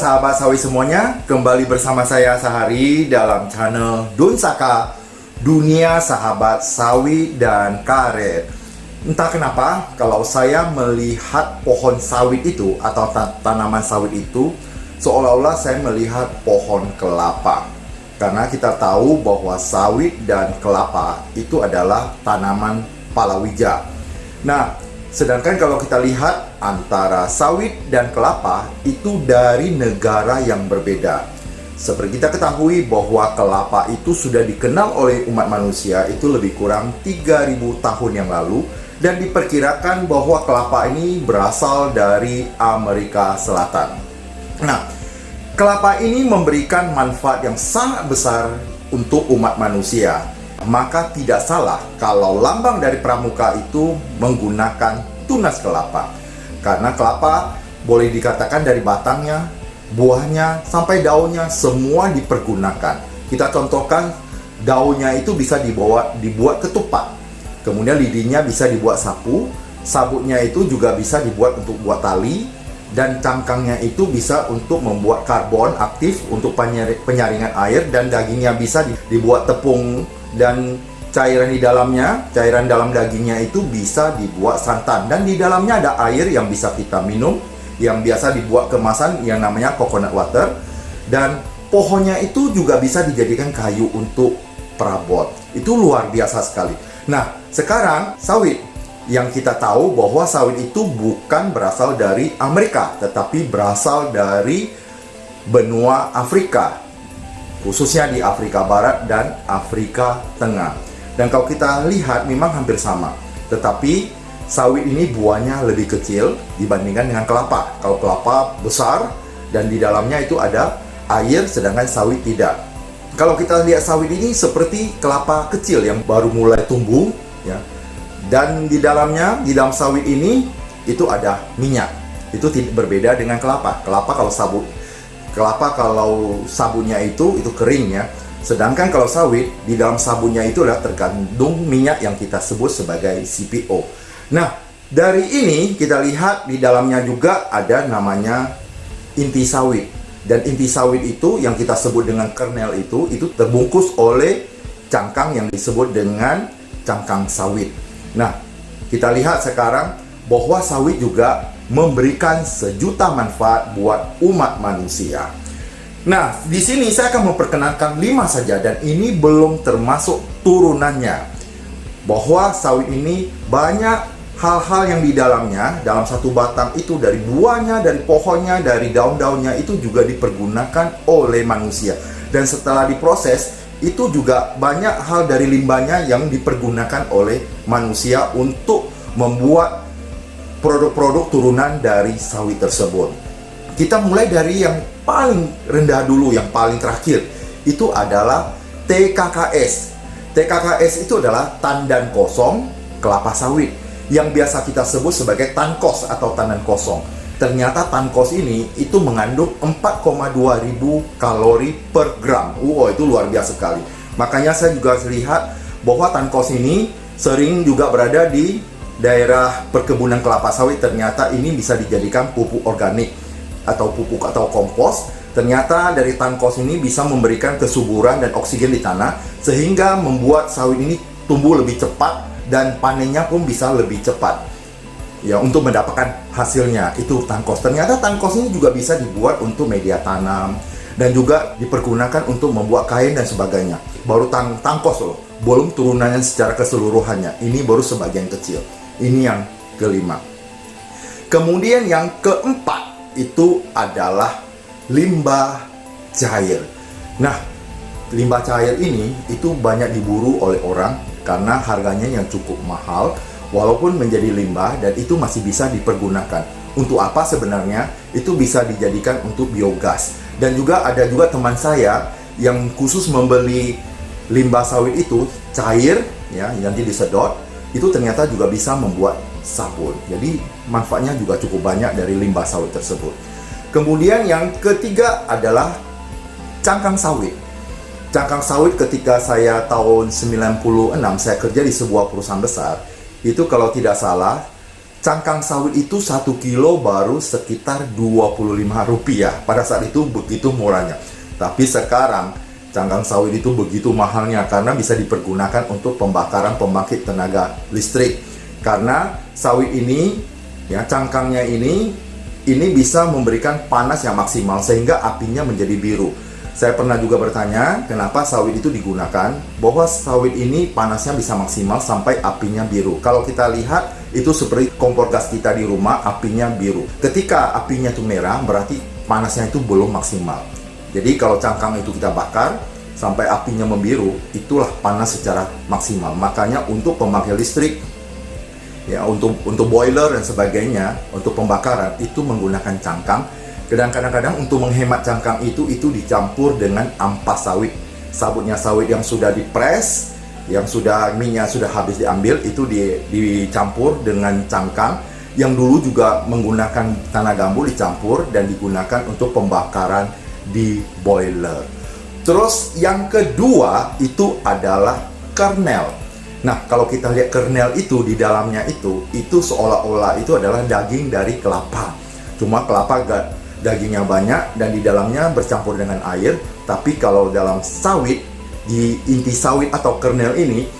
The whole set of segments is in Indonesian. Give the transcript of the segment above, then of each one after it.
sahabat sawit semuanya, kembali bersama saya Sahari dalam channel Dunsaka, dunia sahabat sawit dan karet. Entah kenapa, kalau saya melihat pohon sawit itu atau tanaman sawit itu, seolah-olah saya melihat pohon kelapa. Karena kita tahu bahwa sawit dan kelapa itu adalah tanaman palawija. Nah, sedangkan kalau kita lihat antara sawit dan kelapa itu dari negara yang berbeda. Seperti kita ketahui bahwa kelapa itu sudah dikenal oleh umat manusia itu lebih kurang 3000 tahun yang lalu, dan diperkirakan bahwa kelapa ini berasal dari Amerika Selatan. Nah, kelapa ini memberikan manfaat yang sangat besar untuk umat manusia. Maka tidak salah kalau lambang dari pramuka itu menggunakan tunas kelapa. Karena kelapa boleh dikatakan dari batangnya, buahnya, sampai daunnya semua dipergunakan. Kita contohkan, daunnya itu bisa dibuat ketupat. Kemudian lidinya bisa dibuat sapu, sabutnya itu juga bisa dibuat untuk buat tali, dan cangkangnya itu bisa untuk membuat karbon aktif untuk penyaringan air, dan dagingnya bisa dibuat tepung, dan cairan di dalamnya, cairan dalam dagingnya itu bisa dibuat santan, dan di dalamnya ada air yang bisa kita minum, yang biasa dibuat kemasan yang namanya coconut water. Dan pohonnya itu juga bisa dijadikan kayu untuk perabot. Itu luar biasa sekali. Nah, sekarang sawit, yang kita tahu bahwa sawit itu bukan berasal dari Amerika, tetapi berasal dari benua Afrika, khususnya di Afrika Barat dan Afrika Tengah. Dan kalau kita lihat memang hampir sama, tetapi sawit ini buahnya lebih kecil dibandingkan dengan kelapa. Kalau kelapa besar dan di dalamnya itu ada air, sedangkan sawit tidak. Kalau kita lihat sawit ini seperti kelapa kecil yang baru mulai tumbuh, ya. Dan di dalamnya, di dalam sawit ini itu ada minyak. Itu tidak berbeda dengan kelapa. Kelapa kalau sabunnya itu kering, ya. Sedangkan kalau sawit, di dalam sabunnya itu adalah terkandung minyak yang kita sebut sebagai CPO. Nah, dari ini kita lihat di dalamnya juga ada namanya inti sawit. Dan inti sawit itu yang kita sebut dengan kernel itu terbungkus oleh cangkang yang disebut dengan cangkang sawit. Nah, kita lihat sekarang bahwa sawit juga memberikan sejuta manfaat buat umat manusia. Nah, di sini saya akan memperkenalkan 5 saja, dan ini belum termasuk turunannya. Bahwa sawit ini banyak hal-hal yang di dalamnya, dalam satu batang itu, dari buahnya, dari pohonnya, dari daun-daunnya itu juga dipergunakan oleh manusia. Dan setelah diproses, itu juga banyak hal dari limbahnya yang dipergunakan oleh manusia untuk membuat produk-produk turunan dari sawit tersebut. Kita mulai dari yang paling rendah dulu, yang paling terakhir. Itu adalah TKKS. TKKS itu adalah tandan kosong kelapa sawit, yang biasa kita sebut sebagai tankos atau tandan kosong. Ternyata tankos ini itu mengandung 4,2 ribu kalori per gram. Itu luar biasa sekali. Makanya saya juga lihat bahwa tankos ini sering juga berada di daerah perkebunan kelapa sawit. Ternyata ini bisa dijadikan pupuk organik atau pupuk atau kompos. Ternyata dari tankos ini bisa memberikan kesuburan dan oksigen di tanah, sehingga membuat sawit ini tumbuh lebih cepat dan panennya pun bisa lebih cepat, ya, untuk mendapatkan hasilnya. Itu tankos. Ternyata tankos ini juga bisa dibuat untuk media tanam dan juga dipergunakan untuk membuat kain dan sebagainya. Baru tankos loh, belum turunannya secara keseluruhannya. Ini baru sebagian kecil. Ini yang kelima. Kemudian yang keempat itu adalah limbah cair. Nah, limbah cair ini itu banyak diburu oleh orang karena harganya yang cukup mahal, walaupun menjadi limbah, dan itu masih bisa dipergunakan. Untuk apa sebenarnya? Itu bisa dijadikan untuk biogas. Dan juga ada juga teman saya yang khusus membeli limbah sawit itu cair, ya, nanti disedot, itu ternyata juga bisa membuat sabun. Jadi manfaatnya juga cukup banyak dari limbah sawit tersebut. Kemudian yang ketiga adalah cangkang sawit. Cangkang sawit ketika saya tahun 96 saya kerja di sebuah perusahaan besar, itu kalau tidak salah cangkang sawit itu 1 kilo baru sekitar Rp25. Pada saat itu begitu murahnya. Tapi sekarang cangkang sawit itu begitu mahalnya karena bisa dipergunakan untuk pembakaran pembangkit tenaga listrik. Karena sawit ini, ya, cangkangnya ini bisa memberikan panas yang maksimal sehingga apinya menjadi biru. Saya pernah juga bertanya kenapa sawit itu digunakan, bahwa sawit ini panasnya bisa maksimal sampai apinya biru. Kalau kita lihat itu seperti kompor gas kita di rumah, apinya biru. Ketika apinya itu merah, berarti panasnya itu belum maksimal. Jadi kalau cangkang itu kita bakar sampai apinya membiru, itulah panas secara maksimal. Makanya untuk pembangkit listrik, ya, untuk boiler dan sebagainya, untuk pembakaran itu menggunakan cangkang. Dan kadang-kadang untuk menghemat cangkang itu dicampur dengan ampas sawit. Sabutnya sawit yang sudah dipres, yang sudah minyak sudah habis diambil, itu dicampur dengan cangkang yang dulu juga menggunakan tanah gambut, dicampur dan digunakan untuk pembakaran di boiler. Terus yang kedua itu adalah kernel. Nah, kalau kita lihat kernel itu di dalamnya itu seolah-olah itu adalah daging dari kelapa. Cuma kelapa dagingnya banyak dan di dalamnya bercampur dengan air. Tapi kalau dalam sawit, di inti sawit atau kernel ini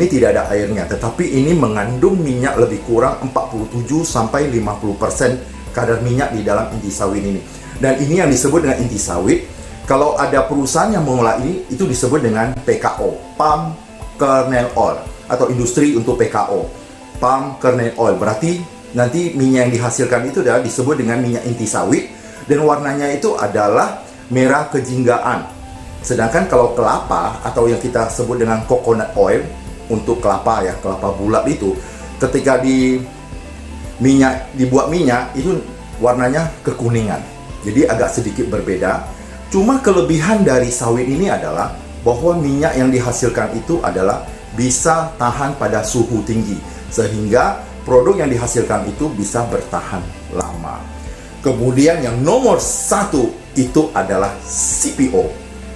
tidak ada airnya, tetapi ini mengandung minyak lebih kurang 47-50% kadar minyak di dalam inti sawit ini. Dan ini yang disebut dengan inti sawit. Kalau ada perusahaan yang mengolah ini, itu disebut dengan PKO, Palm Kernel Oil, atau industri untuk PKO, Palm Kernel Oil. Berarti nanti minyak yang dihasilkan itu adalah disebut dengan minyak inti sawit, dan warnanya itu adalah merah kejinggaan. Sedangkan kalau kelapa atau yang kita sebut dengan coconut oil untuk kelapa, ya, kelapa bulat itu, ketika dibuat minyak itu warnanya kekuningan. Jadi agak sedikit berbeda. Cuma kelebihan dari sawit ini adalah bahwa minyak yang dihasilkan itu adalah bisa tahan pada suhu tinggi, sehingga produk yang dihasilkan itu bisa bertahan lama. Kemudian yang nomor 1 itu adalah CPO.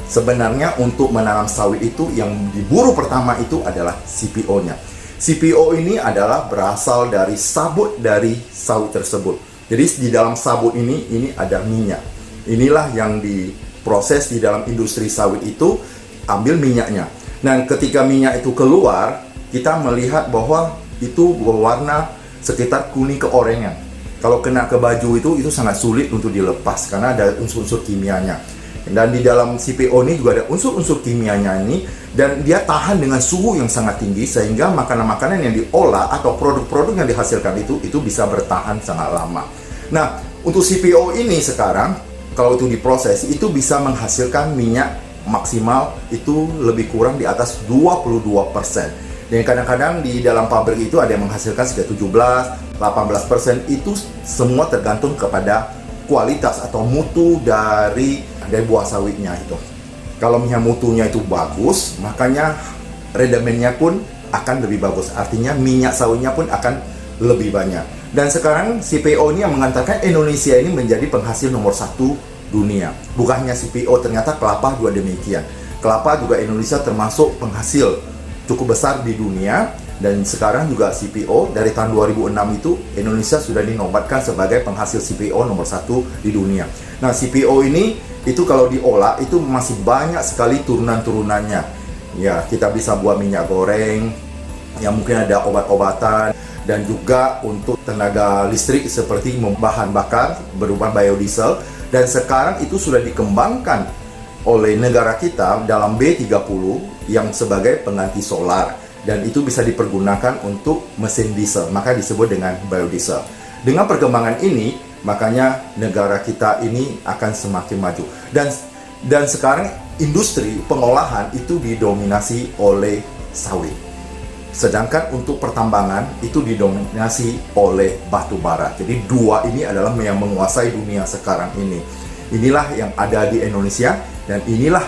Sebenarnya untuk menanam sawit itu yang diburu pertama itu adalah CPO-nya. CPO ini adalah berasal dari sabut dari sawit tersebut. Jadi di dalam sabut ini ada minyak. Inilah yang diproses di dalam industri sawit itu, ambil minyaknya. Dan ketika minyak itu keluar, kita melihat bahwa itu berwarna sekitar kuning keorengan. Kalau kena ke baju itu sangat sulit untuk dilepas karena ada unsur-unsur kimianya. Dan di dalam CPO ini juga ada unsur-unsur kimianya ini, dan dia tahan dengan suhu yang sangat tinggi sehingga makanan-makanan yang diolah atau produk-produk yang dihasilkan itu bisa bertahan sangat lama. Nah, untuk CPO ini sekarang kalau itu diproses itu bisa menghasilkan minyak maksimal itu lebih kurang di atas 22%. Dan kadang-kadang di dalam pabrik itu ada yang menghasilkan sekitar 17-18%. Itu semua tergantung kepada kualitas atau mutu dari buah sawitnya itu. Kalau minyak mutunya itu bagus, makanya rendemennya pun akan lebih bagus. Artinya minyak sawitnya pun akan lebih banyak. Dan sekarang CPO ini yang mengantarkan Indonesia ini menjadi penghasil nomor 1 dunia. Bukan hanya CPO, ternyata kelapa juga demikian. Kelapa juga Indonesia termasuk penghasil cukup besar di dunia, dan sekarang juga CPO dari tahun 2006 itu Indonesia sudah dinobatkan sebagai penghasil CPO nomor 1 di dunia. Nah, CPO ini itu kalau diolah itu masih banyak sekali turunan-turunannya. Ya, kita bisa buat minyak goreng, yang mungkin ada obat-obatan, dan juga untuk tenaga listrik seperti bahan bakar berupa biodiesel. Dan sekarang itu sudah dikembangkan oleh negara kita dalam B30 yang sebagai pengganti solar, dan itu bisa dipergunakan untuk mesin diesel, maka disebut dengan biodiesel. Dengan perkembangan ini, makanya negara kita ini akan semakin maju, dan sekarang industri pengolahan itu didominasi oleh sawit, sedangkan untuk pertambangan itu didominasi oleh batu bara. Jadi dua ini adalah yang menguasai dunia sekarang ini. Inilah yang ada di Indonesia, dan inilah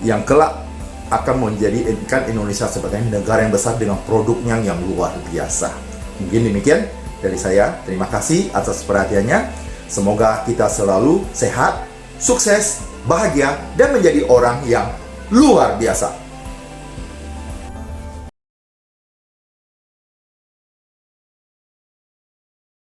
yang kelak akan menjadikan Indonesia sebagai negara yang besar dengan produknya yang luar biasa. Mungkin demikian dari saya. Terima kasih atas perhatiannya. Semoga kita selalu sehat, sukses, bahagia, dan menjadi orang yang luar biasa.